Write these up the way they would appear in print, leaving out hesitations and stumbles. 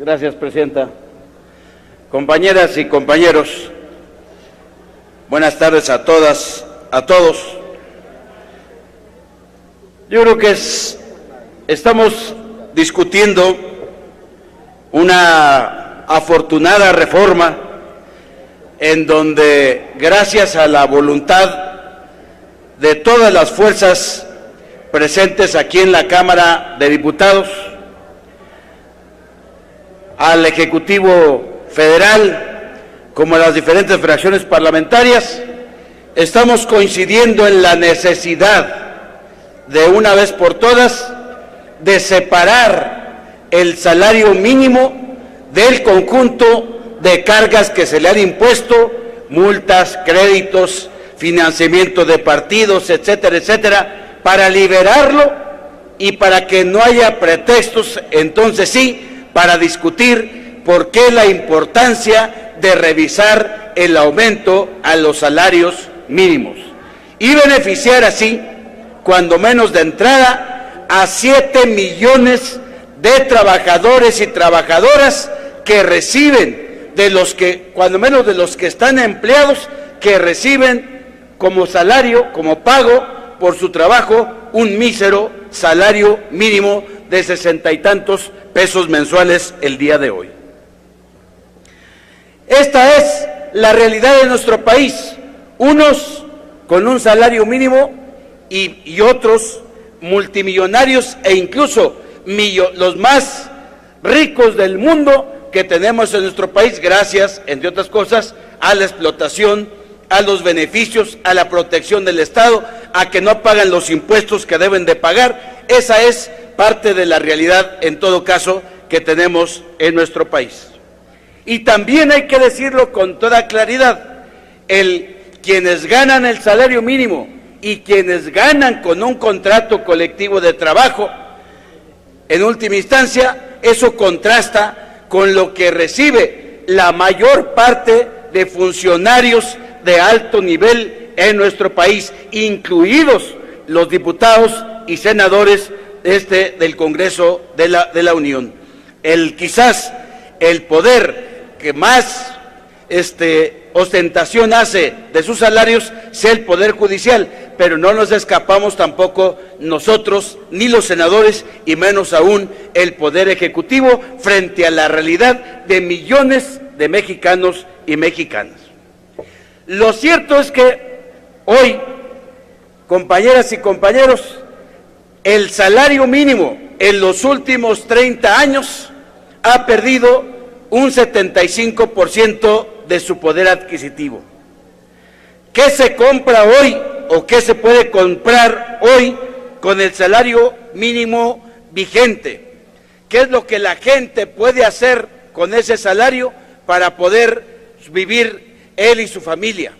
Gracias, Presidenta. Compañeras y compañeros, buenas tardes a todas, a todos. Yo creo que estamos discutiendo una afortunada reforma en donde, gracias a la voluntad de todas las fuerzas presentes aquí en la Cámara de Diputados, al Ejecutivo Federal, como a las diferentes fracciones parlamentarias, estamos coincidiendo en la necesidad de una vez por todas de separar el salario mínimo del conjunto de cargas que se le han impuesto, multas, créditos, financiamiento de partidos, etcétera, etcétera, para liberarlo y para que no haya pretextos, entonces sí, para discutir por qué la importancia de revisar el aumento a los salarios mínimos y beneficiar así, cuando menos de entrada, a 7 millones de trabajadores y trabajadoras que reciben, de los que, cuando menos de los que están empleados, que reciben como salario, como pago por su trabajo, un mísero salario mínimo de 60 y tantos pesos mensuales el día de hoy. Esta es la realidad de nuestro país, unos con un salario mínimo y otros multimillonarios e incluso los más ricos del mundo que tenemos en nuestro país gracias, entre otras cosas, a la explotación, a los beneficios, a la protección del Estado, a que no pagan los impuestos que deben de pagar. Esa es parte de la realidad, en todo caso, que tenemos en nuestro país. Y también hay que decirlo con toda claridad, quienes ganan el salario mínimo y quienes ganan con un contrato colectivo de trabajo, en última instancia, eso contrasta con lo que recibe la mayor parte de funcionarios de alto nivel en nuestro país, incluidos los diputados y senadores del Congreso de la Unión. Quizás el poder que más ostentación hace de sus salarios sea el Poder Judicial, pero no nos escapamos tampoco nosotros, ni los senadores, y menos aún el Poder Ejecutivo, frente a la realidad de millones de mexicanos y mexicanas. Lo cierto es que hoy, compañeras y compañeros, el salario mínimo en los últimos 30 años ha perdido un 75% de su poder adquisitivo. ¿Qué se compra hoy o qué se puede comprar hoy con el salario mínimo vigente? ¿Qué es lo que la gente puede hacer con ese salario para poder vivir él y su familia?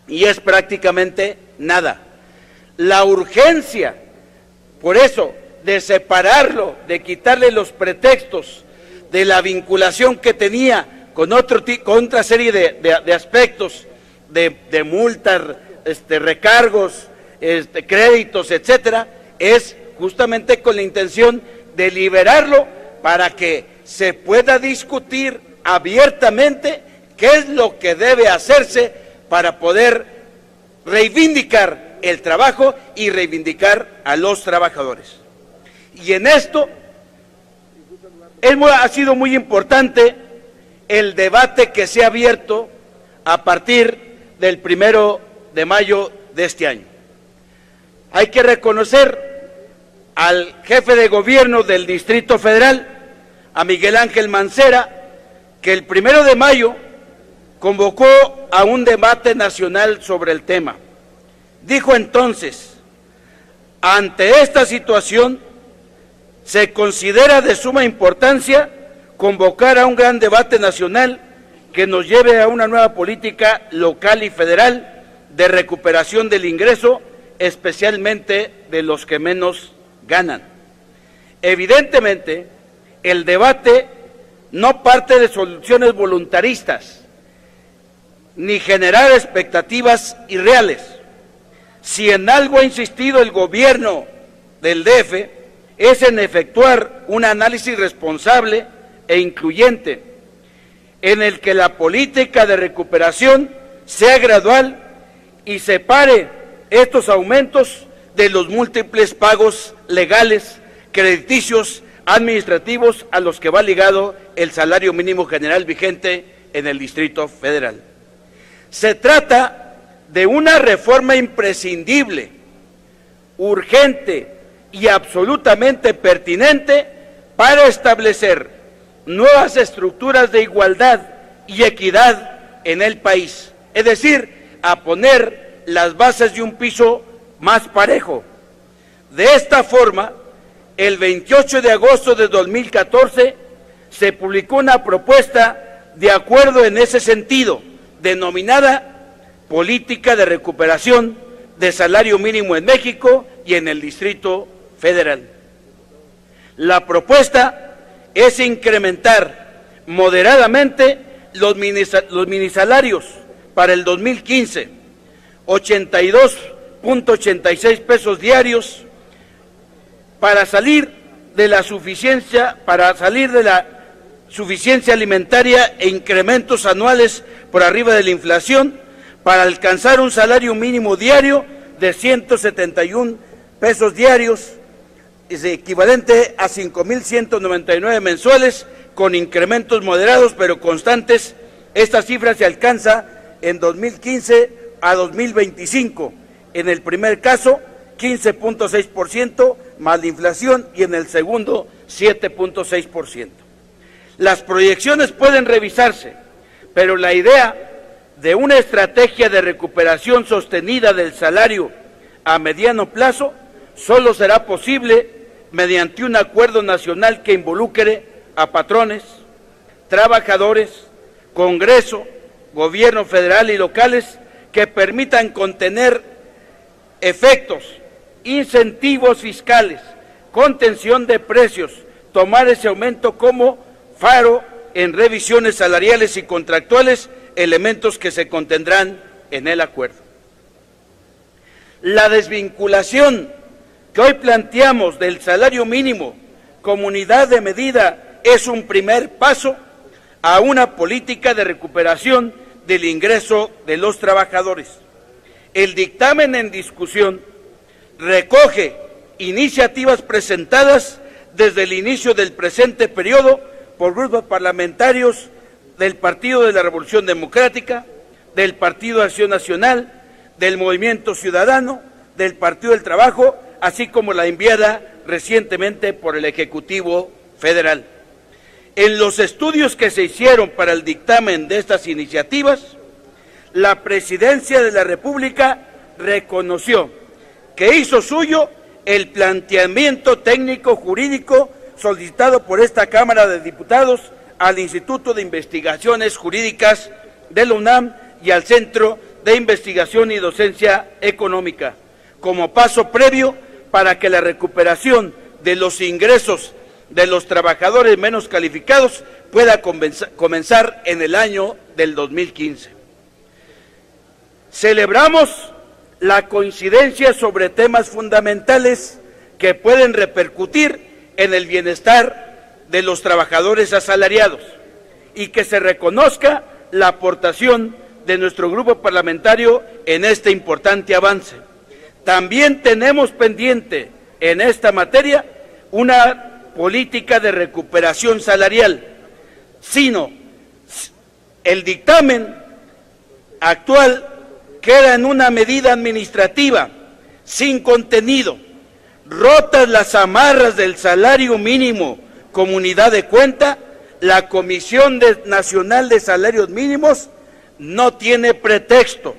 Y es prácticamente nada. La urgencia, por eso, de separarlo, de quitarle los pretextos de la vinculación que tenía con otra serie de aspectos, de multas, recargos, créditos, etcétera, es justamente con la intención de liberarlo para que se pueda discutir abiertamente qué es lo que debe hacerse para poder reivindicar el trabajo y reivindicar a los trabajadores. Y en esto ha sido muy importante el debate que se ha abierto a partir del 1 de mayo de este año. Hay que reconocer al jefe de gobierno del Distrito Federal, a Miguel Ángel Mancera, que el 1 de mayo convocó a un debate nacional sobre el tema. Dijo entonces: ante esta situación, se considera de suma importancia convocar a un gran debate nacional que nos lleve a una nueva política local y federal de recuperación del ingreso, especialmente de los que menos ganan. Evidentemente, el debate no parte de soluciones voluntaristas, ni generar expectativas irreales. Si en algo ha insistido el gobierno del DF, es en efectuar un análisis responsable e incluyente, en el que la política de recuperación sea gradual y separe estos aumentos de los múltiples pagos legales, crediticios, administrativos a los que va ligado el salario mínimo general vigente en el Distrito Federal. Se trata de una reforma imprescindible, urgente y absolutamente pertinente para establecer nuevas estructuras de igualdad y equidad en el país, es decir, a poner las bases de un piso más parejo. De esta forma, el 28 de agosto de 2014 se publicó una propuesta de acuerdo en ese sentido, denominada Política de Recuperación de Salario Mínimo en México y en el Distrito Federal. La propuesta es incrementar moderadamente los minisalarios para el 2015, 82.86 pesos diarios, para salir de la suficiencia alimentaria e incrementos anuales por arriba de la inflación, para alcanzar un salario mínimo diario de 171 pesos diarios, es equivalente a 5.199 mensuales, con incrementos moderados pero constantes. Esta cifra se alcanza en 2015 a 2025. En el primer caso, 15.6% más la inflación, y en el segundo, 7.6%. Las proyecciones pueden revisarse, pero la idea de una estrategia de recuperación sostenida del salario a mediano plazo solo será posible mediante un acuerdo nacional que involucre a patrones, trabajadores, Congreso, gobierno federal y locales, que permitan contener efectos, incentivos fiscales, contención de precios, tomar ese aumento como faro en revisiones salariales y contractuales, elementos que se contendrán en el acuerdo. La desvinculación que hoy planteamos del salario mínimo como unidad de medida es un primer paso a una política de recuperación del ingreso de los trabajadores. El dictamen en discusión recoge iniciativas presentadas desde el inicio del presente periodo por grupos parlamentarios del Partido de la Revolución Democrática, del Partido de Acción Nacional, del Movimiento Ciudadano, del Partido del Trabajo, así como la enviada recientemente por el Ejecutivo Federal. En los estudios que se hicieron para el dictamen de estas iniciativas, la Presidencia de la República reconoció que hizo suyo el planteamiento técnico jurídico solicitado por esta Cámara de Diputados al Instituto de Investigaciones Jurídicas de la UNAM y al Centro de Investigación y Docencia Económica, como paso previo para que la recuperación de los ingresos de los trabajadores menos calificados pueda comenzar en el año del 2015. Celebramos la coincidencia sobre temas fundamentales que pueden repercutir en el bienestar de los trabajadores asalariados y que se reconozca la aportación de nuestro grupo parlamentario en este importante avance. También tenemos pendiente en esta materia una política de recuperación salarial, sino el dictamen actual queda en una medida administrativa sin contenido. Rotas las amarras del salario mínimo como unidad de cuenta, la Comisión Nacional de Salarios Mínimos no tiene pretexto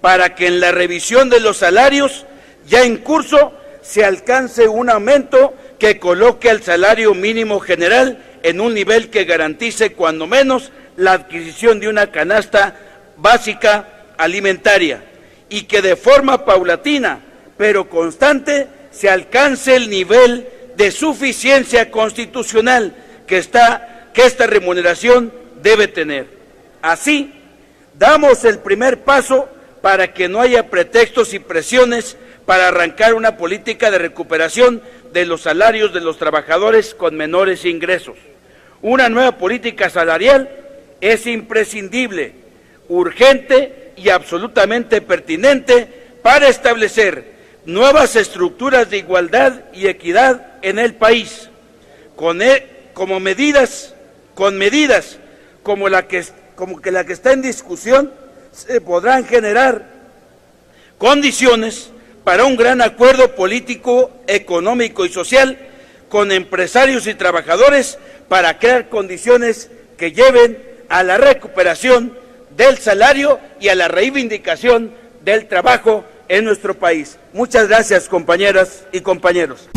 para que en la revisión de los salarios ya en curso se alcance un aumento que coloque al salario mínimo general en un nivel que garantice cuando menos la adquisición de una canasta básica alimentaria y que de forma paulatina pero constante se alcance el nivel de suficiencia constitucional que esta remuneración debe tener. Así, damos el primer paso para que no haya pretextos y presiones para arrancar una política de recuperación de los salarios de los trabajadores con menores ingresos. Una nueva política salarial es imprescindible, urgente y absolutamente pertinente para establecer nuevas estructuras de igualdad y equidad en el país, con medidas como la que está en discusión, se podrán generar condiciones para un gran acuerdo político, económico y social con empresarios y trabajadores para crear condiciones que lleven a la recuperación del salario y a la reivindicación del trabajo en nuestro país. Muchas gracias, compañeras y compañeros.